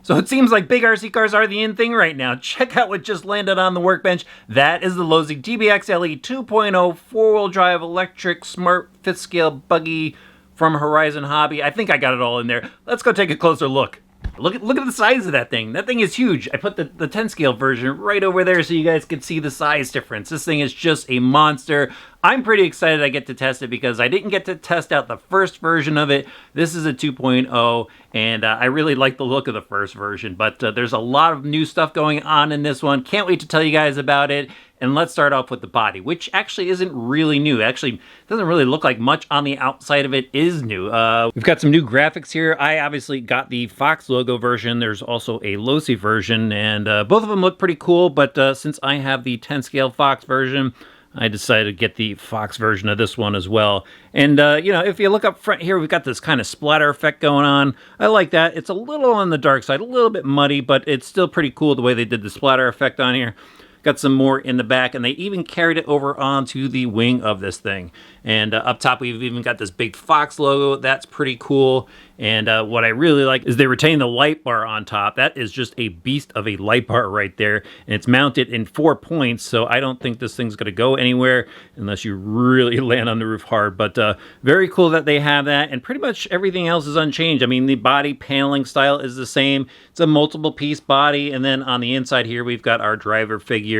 So it seems like big RC cars are the in thing right now. Check out what just landed on the workbench. That is the Losi DBXL-E 2.0 4-wheel drive electric smart 5th-Scale buggy from Horizon Hobby. I think I got it all in there. Let's go take a closer look. Look at the size of that thing. That thing is huge. I put the 10-scale version right over there so you guys can see the size difference. This thing is just a monster. I'm pretty excited I get to test it because I didn't get to test out the first version of it. This is a 2.0, and I really like the look of the first version, but there's a lot of new stuff going on in this one. Can't wait to tell you guys about it. And let's start off with the body, which actually isn't really new. Actually, doesn't really look like much on the outside of it is new. We've got some new graphics here. I obviously got the Fox logo version. There's also a Losi version, and both of them look pretty cool, but since I have the 10-scale Fox version, I decided to get the Fox version of this one as well. And, you know, if you look up front here, we've got this kind of splatter effect going on. I like that. It's a little on the dark side, a little bit muddy, but it's still pretty cool the way they did the splatter effect on here. Got some more in the back, and they even carried it over onto the wing of this thing. And up top, we've even got this big Fox logo. That's pretty cool. And what I really like is they retain the light bar on top. That is just a beast of a light bar right there. And it's mounted in 4 points, so I don't think this thing's going to go anywhere unless you really land on the roof hard. But very cool that they have that. And pretty much everything else is unchanged. I mean, the body paneling style is the same. It's a multiple piece body. And then on the inside here, we've got our driver figures.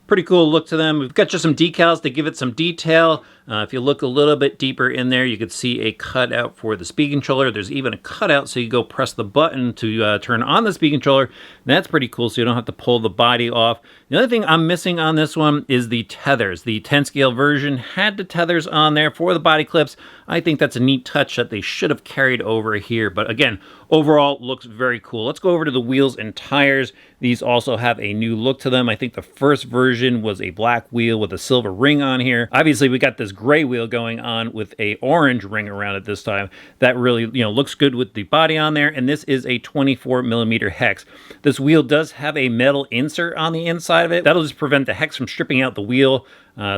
Pretty cool look to them. We've got just some decals to give it some detail. If you look a little bit deeper in there, you can see a cutout for the speed controller. There's even a cutout so you go press the button to turn on the speed controller. That's pretty cool, so you don't have to pull the body off. The other thing I'm missing on this one is the tethers. The 10-scale version had the tethers on there for the body clips. I think that's a neat touch that they should have carried over here. But again, overall, looks very cool. Let's go over to the wheels and tires. These also have a new look to them. I think the first version was a black wheel with a silver ring on here. Obviously, we got this gray wheel going on with a orange ring around it this time. That really, you know, looks good with the body on there. And this is a 24mm hex. This wheel does have a metal insert on the inside of it. That'll just prevent the hex from stripping out the wheel.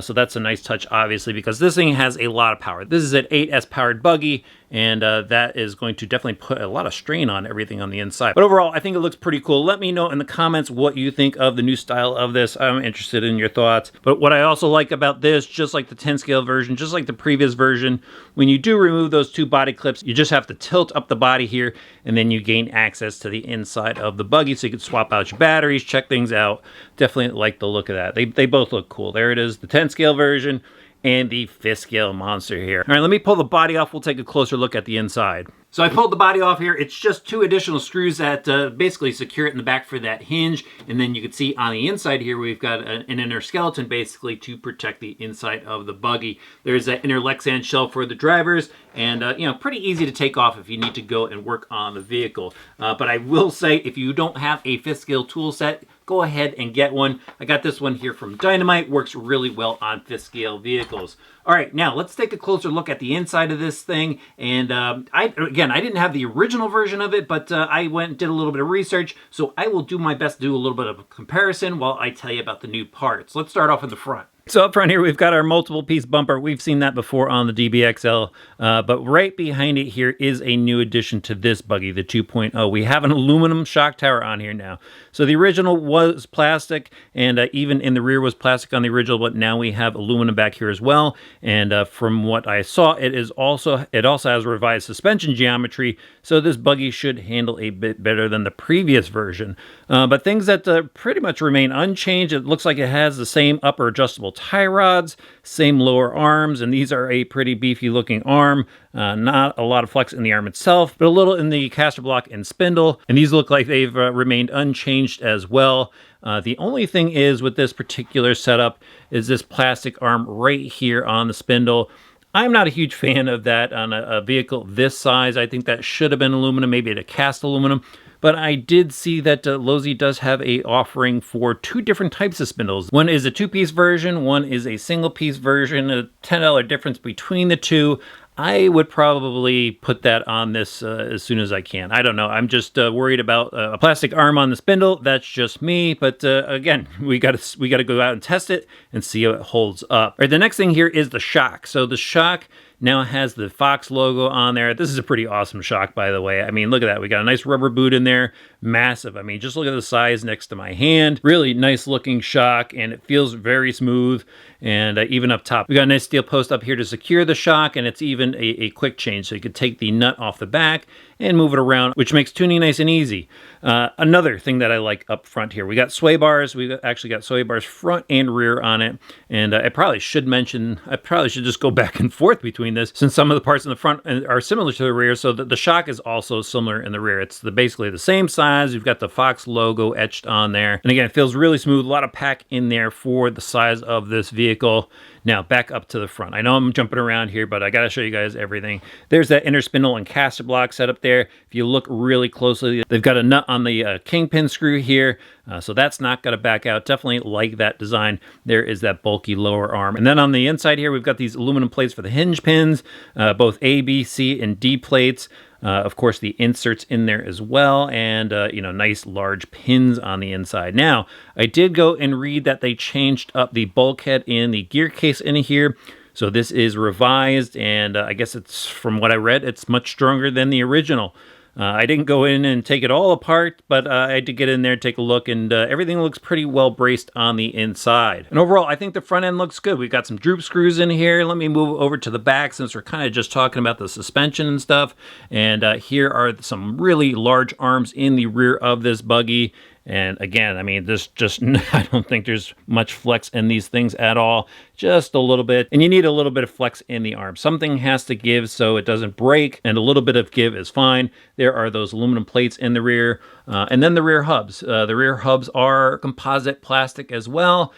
So that's a nice touch, obviously, because this thing has a lot of power. This is an 8S powered buggy, and that is going to definitely put a lot of strain on everything on the inside. But overall, I think it looks pretty cool. Let me know in the comments what you think of the new style of this. I'm interested in your thoughts. But what I also like about this, just like the 10-scale version, just like the previous version, when you do remove those two body clips, you just have to tilt up the body here, and then you gain access to the inside of the buggy, so you can swap out your batteries, check things out. Definitely like the look of that. They both look cool. There it is, the 10-scale version and the 5th-scale monster here. All right, let me pull the body off. We'll take a closer look at the inside. So I pulled the body off here. It's just two additional screws that basically secure it in the back for that hinge. And then you can see on the inside here, we've got an inner skeleton basically to protect the inside of the buggy. There's that inner Lexan shell for the drivers, and you know, pretty easy to take off if you need to go and work on the vehicle. But I will say, if you don't have a 5th-scale tool set, go ahead and get one. I got this one here from Dynamite. Works really well on 5th-scale vehicles. All right, now let's take a closer look at the inside of this thing. And I didn't have the original version of it, but I went and did a little bit of research. So I will do my best to do a little bit of a comparison while I tell you about the new parts. Let's start off in the front. So up front here, we've got our multiple piece bumper. We've seen that before on the DBXL, but right behind it here is a new addition to this buggy, the 2.0. We have an aluminum shock tower on here now. So the original was plastic, and even in the rear was plastic on the original, but now we have aluminum back here as well. And from what I saw, it also has revised suspension geometry, so this buggy should handle a bit better than the previous version. But things that pretty much remain unchanged. It looks like it has the same upper adjustable tie rods, same lower arms, and these are a pretty beefy looking arm. Not a lot of flex in the arm itself, but a little in the caster block and spindle, and these look like they've remained unchanged as well. The only thing is with this particular setup is this plastic arm right here on the spindle. I'm not a huge fan of that on a vehicle this size. I think that should have been aluminum, maybe a cast aluminum. But I did see that Losi does have a offering for two different types of spindles. One is a two-piece version, one is a single-piece version, a $10 difference between the two. I would probably put that on this as soon as I can. I don't know. I'm just worried about a plastic arm on the spindle. That's just me. But again, we gotta go out and test it and see how it holds up. All right, the next thing here is the shock. So the shock Now it has the Fox logo on there. This is a pretty awesome shock, by the way. I mean, look at that. We got a nice rubber boot in there. Massive. I mean, just look at the size next to my hand. Really nice looking shock, and it feels very smooth. And even up top, we got a nice steel post up here to secure the shock, and it's even a quick change. So you could take the nut off the back and move it around, which makes tuning nice and easy. Another thing that I like up front here, we got sway bars. We actually got sway bars front and rear on it. And I probably should just go back and forth between this, since some of the parts in the front are similar to the rear. So the shock is also similar in the rear. It's basically the same size. We've got the Fox logo etched on there. And again, it feels really smooth. A lot of pack in there for the size of this vehicle. Now back up to the front. I know I'm jumping around here, but I got to show you guys everything. There's that inner spindle and caster block set up there. If you look really closely, they've got a nut on the kingpin screw here, so that's not going to back out. Definitely like that design. There is that bulky lower arm. And then on the inside here, we've got these aluminum plates for the hinge pins, both A, B, C, and D plates. Of course, the inserts in there as well, and nice large pins on the inside. Now, I did go and read that they changed up the bulkhead in the gear case in here. So this is revised, and I guess it's, from what I read, it's much stronger than the original. I didn't go in and take it all apart, but I did get in there, take a look, and everything looks pretty well braced on the inside. And overall, I think the front end looks good. We've got some droop screws in here. Let me move over to the back, since we're kind of just talking about the suspension and stuff. And here are some really large arms in the rear of this buggy. And again, I mean, I don't think there's much flex in these things at all. Just a little bit. And you need a little bit of flex in the arm. Something has to give so it doesn't break, and a little bit of give is fine. There are those aluminum plates in the rear. And then the rear hubs. The rear hubs are composite plastic as well.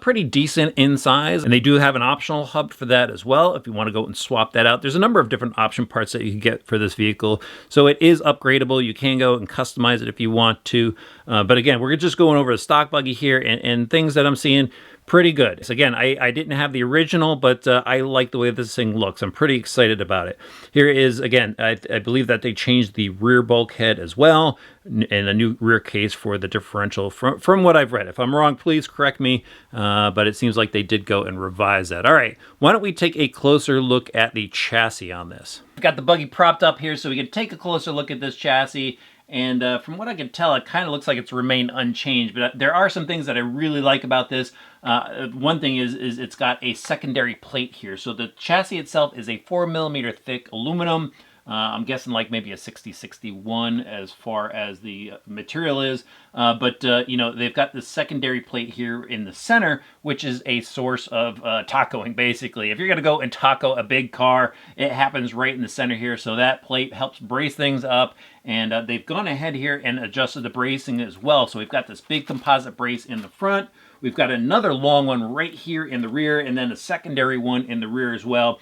Pretty decent in size. And they do have an optional hub for that as well, if you want to go and swap that out. There's a number of different option parts that you can get for this vehicle. So it is upgradable. You can go and customize it if you want to. But again, we're just going over the stock buggy here, and things that I'm seeing pretty good. So again, I didn't have the original, but I like the way this thing looks. I'm pretty excited about it. Here is, again, I believe that they changed the rear bulkhead as well, and a new rear case for the differential from what I've read. If I'm wrong, please correct me, but it seems like they did go and revise that. All right, why don't we take a closer look at the chassis on this? I've got the buggy propped up here so we can take a closer look at this chassis. And from what I can tell, it kind of looks like it's remained unchanged. But there are some things that I really like about this. One thing is it's got a secondary plate here. So the chassis itself is a 4mm thick aluminum. I'm guessing like maybe a 60-61 as far as the material is. But they've got this secondary plate here in the center, which is a source of tacoing, basically. If you're going to go and taco a big car, it happens right in the center here. So that plate helps brace things up. And they've gone ahead here and adjusted the bracing as well. So we've got this big composite brace in the front. We've got another long one right here in the rear, and then a secondary one in the rear as well.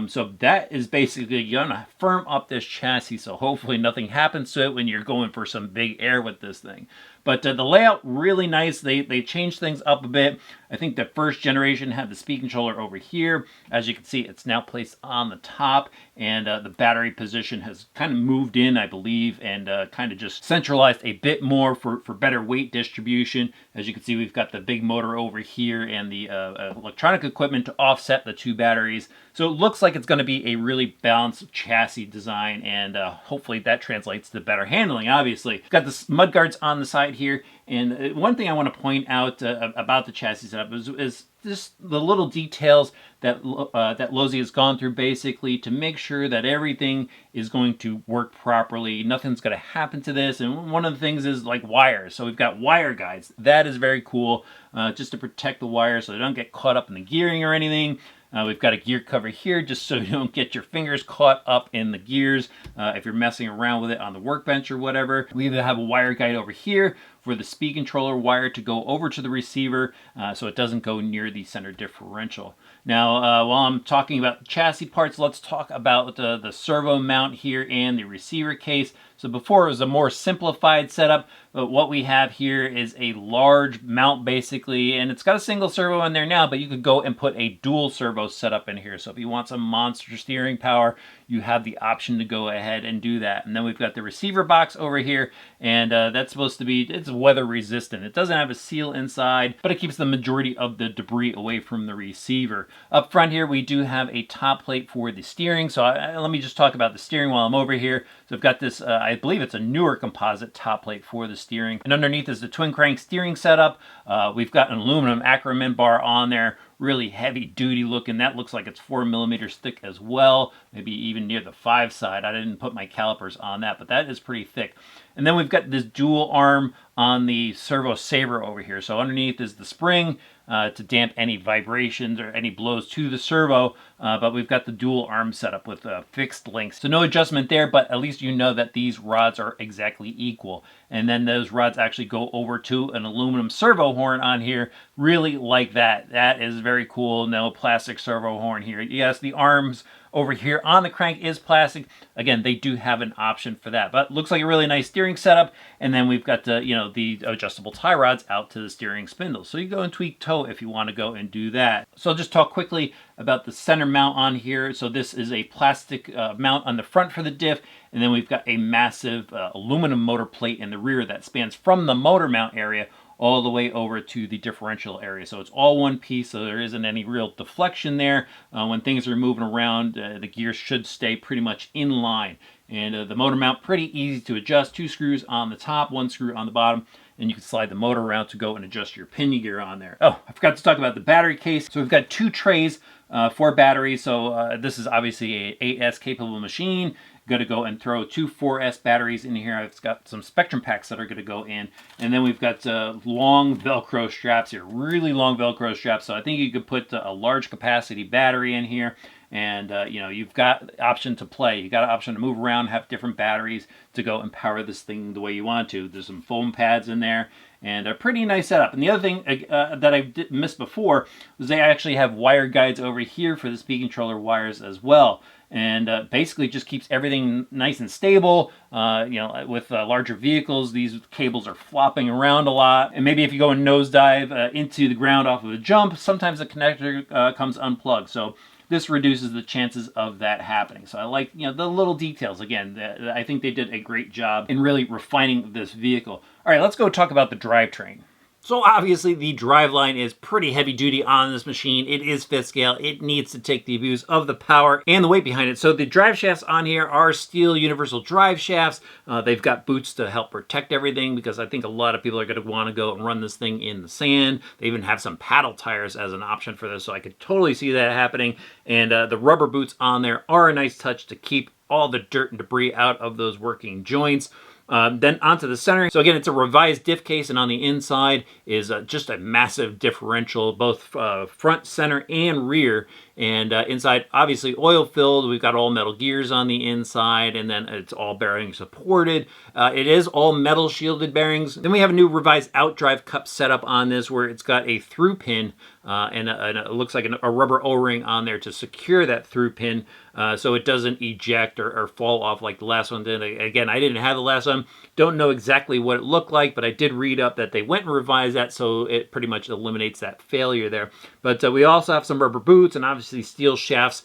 So that is basically going to firm up this chassis, so hopefully nothing happens to it when you're going for some big air with this thing. But the layout, really nice. They changed things up a bit. I think the first generation had the speed controller over here. As you can see, it's now placed on the top, and the battery position has kind of moved in, I believe, and kind of just centralized a bit more for better weight distribution. As you can see, we've got the big motor over here and the electronic equipment to offset the two batteries. So it looks like it's going to be a really balanced chassis design, and hopefully that translates to better handling, obviously. Got the mud guards on the side here, and one thing I want to point out about the chassis setup is just the little details that that Losi has gone through, basically, to make sure that everything is going to work properly. Nothing's going to happen to this. And one of the things is like wires. So we've got wire guides. That is very cool, just to protect the wires so they don't get caught up in the gearing or anything. We've got a gear cover here just so you don't get your fingers caught up in the gears if you're messing around with it on the workbench or whatever. We even have a wire guide over here for the speed controller wire to go over to the receiver so it doesn't go near the center differential. Now, while I'm talking about chassis parts, let's talk about the servo mount here and the receiver case. So before it was a more simplified setup, but what we have here is a large mount, basically, and it's got a single servo in there now, but you could go and put a dual servo setup in here. So if you want some monster steering power, you have the option to go ahead and do that. And then we've got the receiver box over here, and that's supposed to be, it's weather resistant. It doesn't have a seal inside, but it keeps the majority of the debris away from the receiver. Up front here, we do have a top plate for the steering. So let me just talk about the steering while I'm over here. So I've got this, I believe it's a newer composite top plate for the steering. And underneath is the twin crank steering setup. We've got an aluminum Acromin bar on there. Really heavy duty looking. That looks like it's 4 millimeters thick as well. Maybe even near the 5 side. I didn't put my calipers on that, but that is pretty thick. And then we've got this dual arm on the servo saver over here. So underneath is the spring to damp any vibrations or any blows to the servo. But we've got the dual arm setup with fixed lengths. So no adjustment there, but at least you know that these rods are exactly equal. And then those rods actually go over to an aluminum servo horn on here. Really like that. That is very cool. No plastic servo horn here. Yes, the arms over here on the crank is plastic. Again, they do have an option for that, but looks like a really nice steering setup. And then we've got the, the adjustable tie rods out to the steering spindle. So you go and tweak toe if you want to go and do that. So I'll just talk quickly about the center mount on here. So this is a plastic mount on the front for the diff. And then we've got a massive aluminum motor plate in the rear that spans from the motor mount area all the way over to the differential area. So it's all one piece, so there isn't any real deflection there. When things are moving around, the gears should stay pretty much in line. And the motor mount, pretty easy to adjust. 2 screws on the top, 1 screw on the bottom, and you can slide the motor around to go and adjust your pinion gear on there. Oh, I forgot to talk about the battery case. So we've got 2 trays for batteries. So this is obviously a 8S capable machine. Going to go and throw 2 4S batteries in here. I've got some Spektrum packs that are going to go in. And then we've got long Velcro straps here, really long Velcro straps. So I think you could put a large capacity battery in here. And, you've got the option to play. You got an option to move around, have different batteries to go and power this thing the way you want to. There's some foam pads in there and a pretty nice setup. And the other thing that I missed before was they actually have wire guides over here for the speed controller wires as well. And basically just keeps everything nice and stable. With larger vehicles, these cables are flopping around a lot. And maybe if you go and nosedive into the ground off of a jump, sometimes the connector comes unplugged. So this reduces the chances of that happening. So I like, the little details. Again, I think they did a great job in really refining this vehicle. All right, let's go talk about the drivetrain. So obviously the driveline is pretty heavy duty on this machine. It is 5th scale. It needs to take the abuse of the power and the weight behind it. So the drive shafts on here are steel universal drive shafts. They've got boots to help protect everything because I think a lot of people are going to want to go and run this thing in the sand. They even have some paddle tires as an option for this, so I could totally see that happening. And the rubber boots on there are a nice touch to keep all the dirt and debris out of those working joints. Then onto the center. So again, it's a revised diff case, and on the inside is just a massive differential, both front, center, and rear. And inside, obviously oil filled. We've got all metal gears on the inside, and then it's all bearing supported. It is all metal shielded bearings. Then we have a new revised outdrive cup setup on this, where it's got a through pin and it looks like a rubber O-ring on there to secure that through pin, so it doesn't eject or fall off like the last one did. Again, I didn't have the last one. Don't know exactly what it looked like, but I did read up that they went and revised that, so it pretty much eliminates that failure there. But we also have some rubber boots, and obviously steel shafts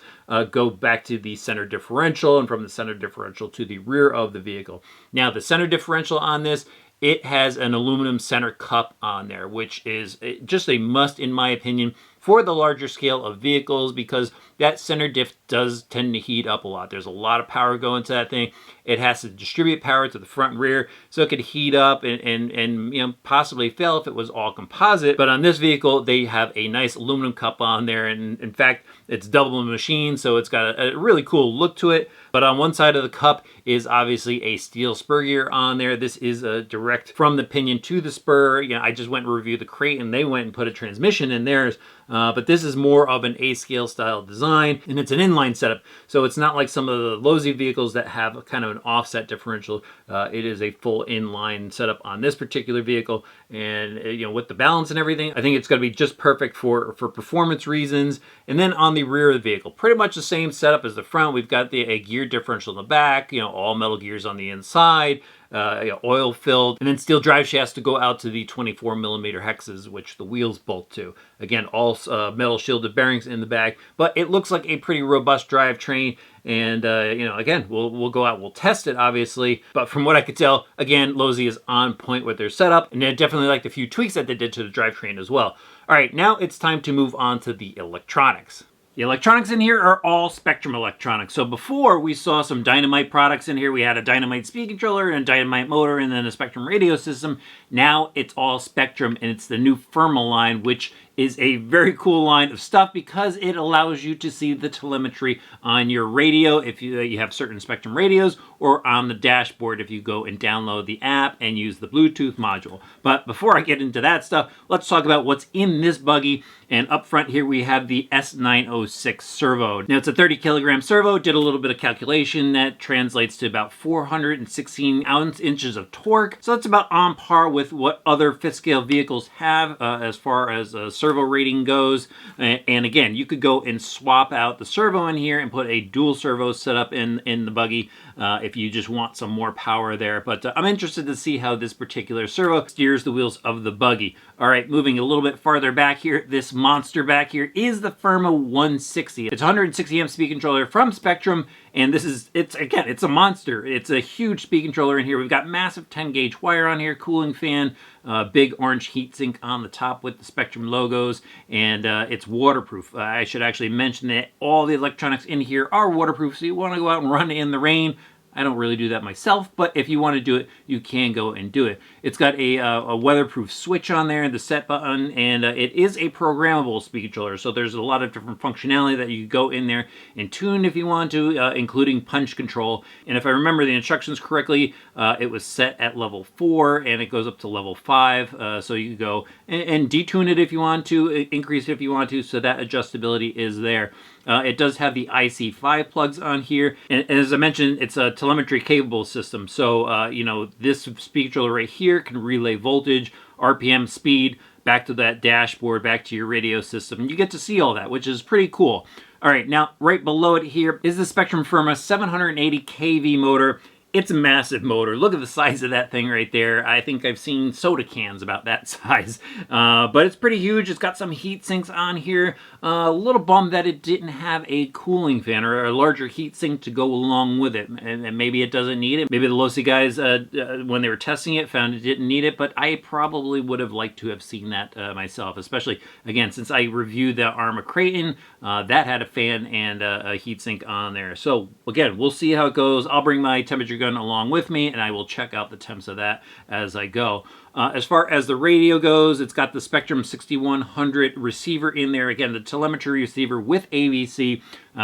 go back to the center differential, and from the center differential to the rear of the vehicle. Now, the center differential on this, it has an aluminum center cup on there, which is just a must, in my opinion, for the larger scale of vehicles, because that center diff does tend to heat up a lot. There's a lot of power going to that thing. It has to distribute power to the front and rear, so it could heat up and possibly fail if it was all composite. But on this vehicle, they have a nice aluminum cup on there, and in fact, it's double machine, so it's got a really cool look to it. But on one side of the cup is obviously a steel spur gear on there. This is direct from the pinion to the spur. I just went and reviewed the crate, and they went and put a transmission in theirs. But this is more of an A-scale style design, and it's an inline setup. So it's not like some of the Losi vehicles that have kind of an offset differential. It is a full inline setup on this particular vehicle. And with the balance and everything, I think it's going to be just perfect for performance reasons. And then on the rear of the vehicle, pretty much the same setup as the front. We've got a gear differential in the back, all metal gears on the inside. oil filled, and then steel drive shafts to go out to the 24mm hexes, which the wheels bolt to. Again, all metal shielded bearings in the back, but it looks like a pretty robust drivetrain. And, again, we'll go out, we'll test it, obviously. But from what I could tell, again, Losi is on point with their setup. And I definitely liked a few tweaks that they did to the drivetrain as well. All right, now it's time to move on to the electronics. The electronics in here are all Spektrum electronics. So before, we saw some Dynamite products in here. We had a Dynamite speed controller and a Dynamite motor and then a Spektrum radio system. Now it's all Spektrum, and it's the new Firma line, which is a very cool line of stuff because it allows you to see the telemetry on your radio if you have certain Spektrum radios, or on the dashboard if you go and download the app and use the Bluetooth module. But before I get into that stuff, let's talk about what's in this buggy. And up front here we have the S906 servo. Now it's a 30 kilogram servo. Did a little bit of calculation that translates to about 416 inches of torque. So that's about on par with what other 5th-Scale vehicles have as far as servo rating goes. And again, you could go and swap out the servo in here and put a dual servo setup in the buggy if you just want some more power there. But I'm interested to see how this particular servo steers the wheels of the buggy. All right, moving a little bit farther back here, this monster back here is the Firma 160. It's a 160 amp speed controller from Spektrum, and it's a monster. It's a huge speed controller in here. We've got massive 10 gauge wire on here, cooling fan, big orange heatsink on the top with the Spektrum logos, and it's waterproof. I should actually mention that all the electronics in here are waterproof, so you want to go out and run in the rain. I don't really do that myself, but if you want to do it, you can go and do it. It's got a weatherproof switch on there, the set button, and it is a programmable speed controller. So there's a lot of different functionality that you go in there and tune if you want to, including punch control. And if I remember the instructions correctly, it was set at level 4 and it goes up to level 5. So you can go and detune it if you want to, increase it if you want to, so that adjustability is there. It does have the IC5 plugs on here, and as I mentioned, it's a telemetry capable system. So, this speed controller right here can relay voltage, RPM, speed, back to that dashboard, back to your radio system. And you get to see all that, which is pretty cool. All right, now right below it here is the Spektrum Firma 780 kV motor. It's a massive motor. Look at the size of that thing right there. I think I've seen soda cans about that size. But it's pretty huge. It's got some heat sinks on here. A little bummed that it didn't have a cooling fan or a larger heat sink to go along with it. And maybe it doesn't need it. Maybe the Losi guys, when they were testing it, found it didn't need it. But I probably would have liked to have seen that myself. Especially, again, since I reviewed the Arma Creighton, that had a fan and a heat sink on there. So, again, we'll see how it goes. I'll bring my temperature gun along with me, and I will check out the temps of that as I go. As far as the radio goes, it's got the Spektrum 6100 receiver in there. Again, the telemetry receiver with AVC,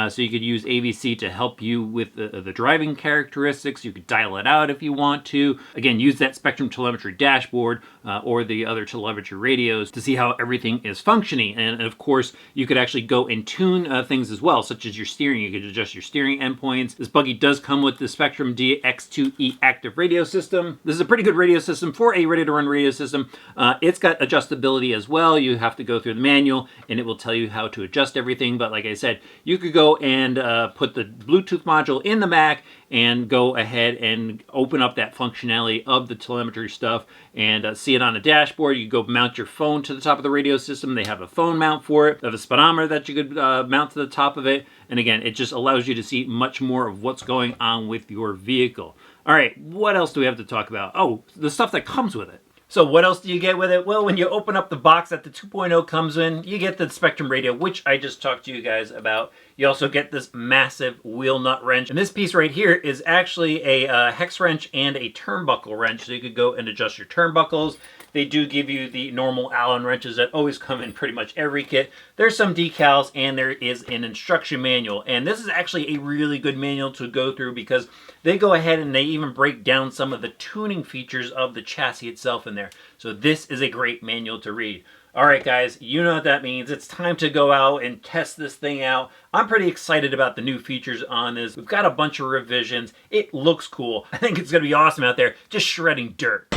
so you could use AVC to help you with the driving characteristics. You could dial it out if you want to. Again, use that Spektrum telemetry dashboard or the other telemetry radios to see how everything is functioning. And of course, you could actually go and tune things as well, such as your steering. You could adjust your steering endpoints. This buggy does come with the Spektrum DX2E active radio system. This is a pretty good radio system for a ready-to-run radio system. It's got adjustability as well. You have to go through the manual and it will tell you how to adjust everything. But like I said, you could go and put the Bluetooth module in the back and go ahead and open up that functionality of the telemetry stuff and see it on a dashboard. You go mount your phone to the top of the radio system. They have a phone mount for it. They have a speedometer that you could mount to the top of it. And again, it just allows you to see much more of what's going on with your vehicle. All right, what else do we have to talk about? Oh, the stuff that comes with it. So what else do you get with it? Well, when you open up the box that the 2.0 comes in, you get the Spektrum radio, which I just talked to you guys about. You also get this massive wheel nut wrench. And this piece right here is actually a hex wrench and a turnbuckle wrench. So you could go and adjust your turnbuckles. They do give you the normal Allen wrenches that always come in pretty much every kit. There's some decals and there is an instruction manual. And this is actually a really good manual to go through because they go ahead and they even break down some of the tuning features of the chassis itself in there. So this is a great manual to read. All right, guys, you know what that means. It's time to go out and test this thing out. I'm pretty excited about the new features on this. We've got a bunch of revisions. It looks cool. I think it's going to be awesome out there, just shredding dirt.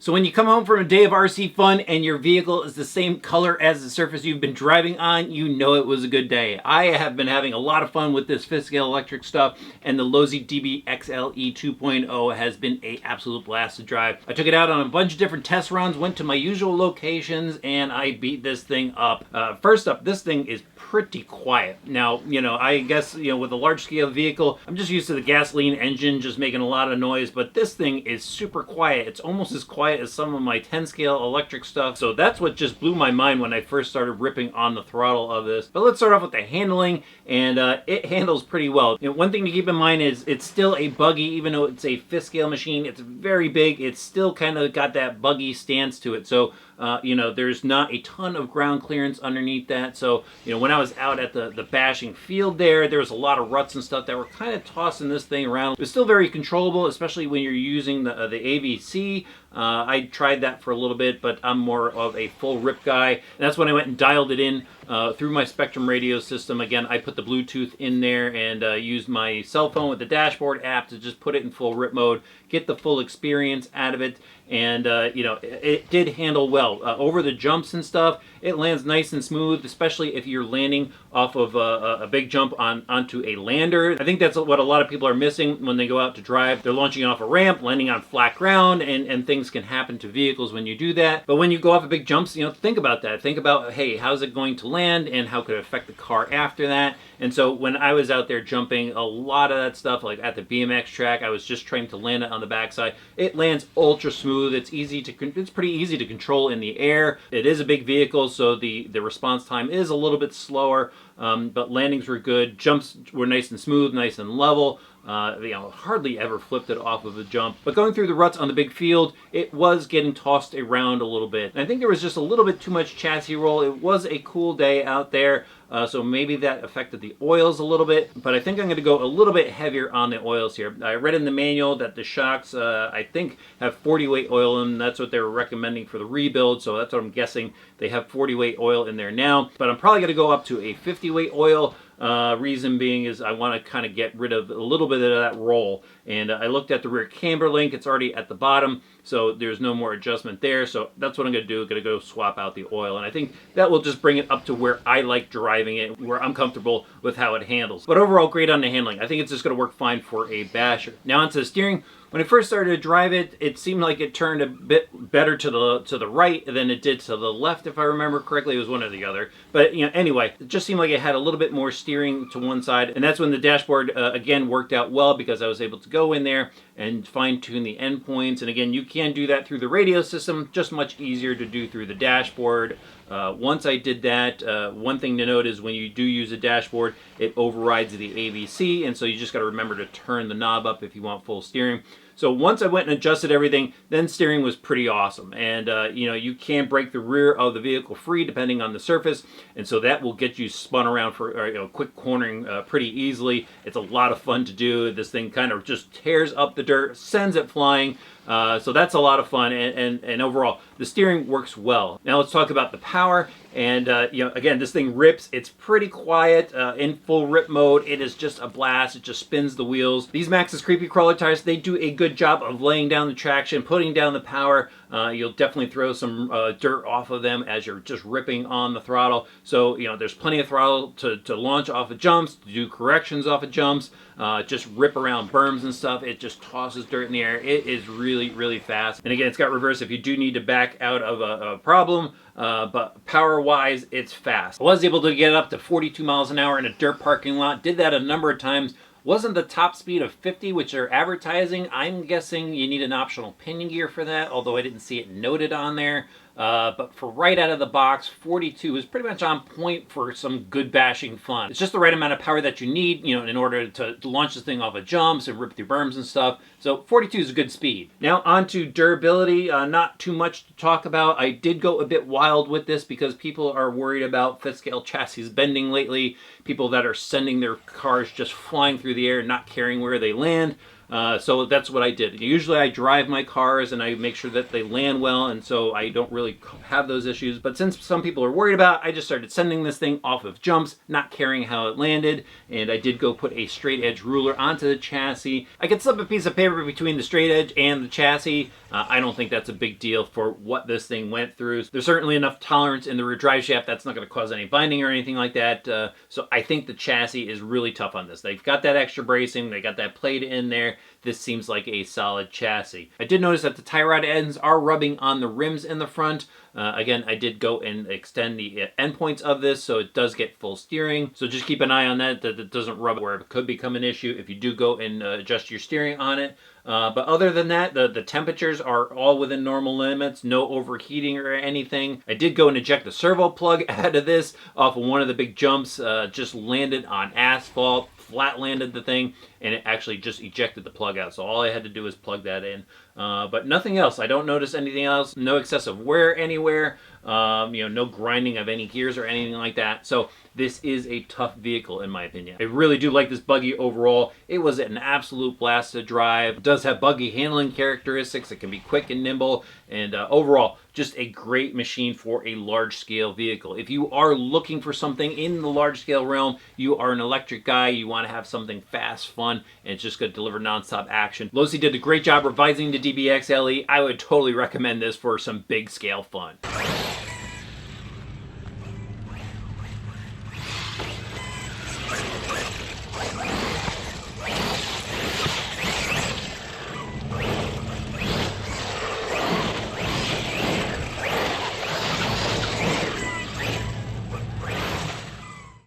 So when you come home from a day of RC fun and your vehicle is the same color as the surface you've been driving on, you know it was a good day. I have been having a lot of fun with this 5th-Scale electric stuff, and the Losi DBXL-E 2.0 has been an absolute blast to drive. I took it out on a bunch of different test runs, went to my usual locations, and I beat this thing up. First up, this thing is pretty quiet. Now, I guess, with a large scale vehicle, I'm just used to the gasoline engine just making a lot of noise, but this thing is super quiet. It's almost as quiet as some of my 10-scale electric stuff, so that's what just blew my mind when I first started ripping on the throttle of this. But let's start off with the handling, and it handles pretty well. One thing to keep in mind is it's still a buggy, even though it's a 5th-scale machine. It's very big. It's still kind of got that buggy stance to it, so there's not a ton of ground clearance underneath that. So, when I was out at the bashing field there was a lot of ruts and stuff that were kind of tossing this thing around. It was still very controllable, especially when you're using the AVC. I tried that for a little bit, but I'm more of a full rip guy. And that's when I went and dialed it in through my Spektrum radio system. Again, I put the Bluetooth in there and used my cell phone with the dashboard app to just put it in full rip mode, get the full experience out of it. And, it did handle well. Over the jumps and stuff, it lands nice and smooth, especially if you're landing off of a big jump onto a lander. I think that's what a lot of people are missing when they go out to drive. They're launching off a ramp, landing on flat ground, and things can happen to vehicles when you do that. But when you go off of big jumps, think about that. Think about, hey, how's it going to land and how could it affect the car after that? And so when I was out there jumping, a lot of that stuff, like at the BMX track, I was just trying to land it on the backside. It lands ultra smooth. It's pretty easy to control in the air. It is a big vehicle, so the response time is a little bit slower, but landings were good. Jumps were nice and smooth, nice and level. Hardly ever flipped it off of a jump. But going through the ruts on the big field, it was getting tossed around a little bit. And I think there was just a little bit too much chassis roll. It was a cool day out there, so maybe that affected the oils a little bit. But I think I'm going to go a little bit heavier on the oils here. I read in the manual that the shocks, I think, have 40 weight oil in them. That's what they were recommending for the rebuild, so that's what I'm guessing. They have 40 weight oil in there now. But I'm probably going to go up to a 50 weight oil. Reason being is I want to kind of get rid of a little bit of that roll. And I looked at the rear camber link. It's already at the bottom, so there's no more adjustment there. So that's what I'm going to do. I'm going to go swap out the oil. And I think that will just bring it up to where I like driving it, where I'm comfortable with how it handles. But overall, great on the handling. I think it's just going to work fine for a basher. Now onto the steering. When I first started to drive it, it seemed like it turned a bit better to the right than it did to the left, if I remember correctly. It was one or the other. But anyway, it just seemed like it had a little bit more steering to one side. And that's when the dashboard, again, worked out well because I was able to go in there and fine-tune the endpoints. And again, you can do that through the radio system, just much easier to do through the dashboard. Once I did that, one thing to note is when you do use a dashboard, it overrides the AVC, and so you just got to remember to turn the knob up if you want full steering. So once I went and adjusted everything, then steering was pretty awesome. And, you can break the rear of the vehicle free depending on the surface. And so that will get you spun around for quick cornering pretty easily. It's a lot of fun to do. This thing kind of just tears up the dirt, sends it flying. So that's a lot of fun, and overall, the steering works well. Now let's talk about the power. And, again, this thing rips. It's pretty quiet in full rip mode. It is just a blast. It just spins the wheels. These Maxxis Creepy Crawler tires, they do a good job of laying down the traction, putting down the power. You'll definitely throw some dirt off of them as you're just ripping on the throttle. So, there's plenty of throttle to launch off of jumps, to do corrections off of jumps, just rip around berms and stuff. It just tosses dirt in the air. It is really, really fast. And again, it's got reverse if you do need to back out of a problem. But power-wise, it's fast. I was able to get up to 42 miles an hour in a dirt parking lot. Did that a number of times. Wasn't the top speed of 50, which they're advertising. I'm guessing you need an optional pinion gear for that, although I didn't see it noted on there. But for right out of the box, 42 is pretty much on point for some good bashing fun. It's just the right amount of power that you need, in order to launch this thing off of jumps and rip through berms and stuff. So 42 is a good speed. Now on to durability. Not too much to talk about. I did go a bit wild with this because people are worried about 5th-Scale chassis bending lately. people that are sending their cars just flying through the air and not caring where they land. So that's what I did. Usually I drive my cars and I make sure that they land well, and so I don't really have those issues. But since some people are worried about it, I just started sending this thing off of jumps, not caring how it landed, and I did go put a straight edge ruler onto the chassis. I could slip a piece of paper between the straight edge and the chassis. I don't think that's a big deal for what this thing went through. There's certainly enough tolerance in the rear drive shaft that's not going to cause any binding or anything like that. So I think the chassis is really tough on this. They've got that extra bracing, they got that plate in there. This seems like a solid chassis. I did notice that the tie rod ends are rubbing on the rims in the front. Again, I did go and extend the endpoints of this so it does get full steering. So just keep an eye on that it doesn't rub where it could become an issue if you do go and adjust your steering on it. But other than that, the temperatures are all within normal limits, no overheating or anything. I did go and eject the servo plug out of this off of one of the big jumps, just landed on asphalt, flat landed the thing, and it actually just ejected the plug out. So all I had to do was plug that in. But nothing else. I don't notice anything else. No excessive wear anywhere. No grinding of any gears or anything like that. So this is a tough vehicle in my opinion. I really do like this buggy overall. It was an absolute blast to drive. It does have buggy handling characteristics. It can be quick and nimble, and overall just a great machine for a large scale vehicle. If you are looking for something in the large scale realm, you are an electric guy, you want to have something fast, fun, and it's just going to deliver nonstop action. Losi did a great job revising the DBXL-E. I would totally recommend this for some big scale fun.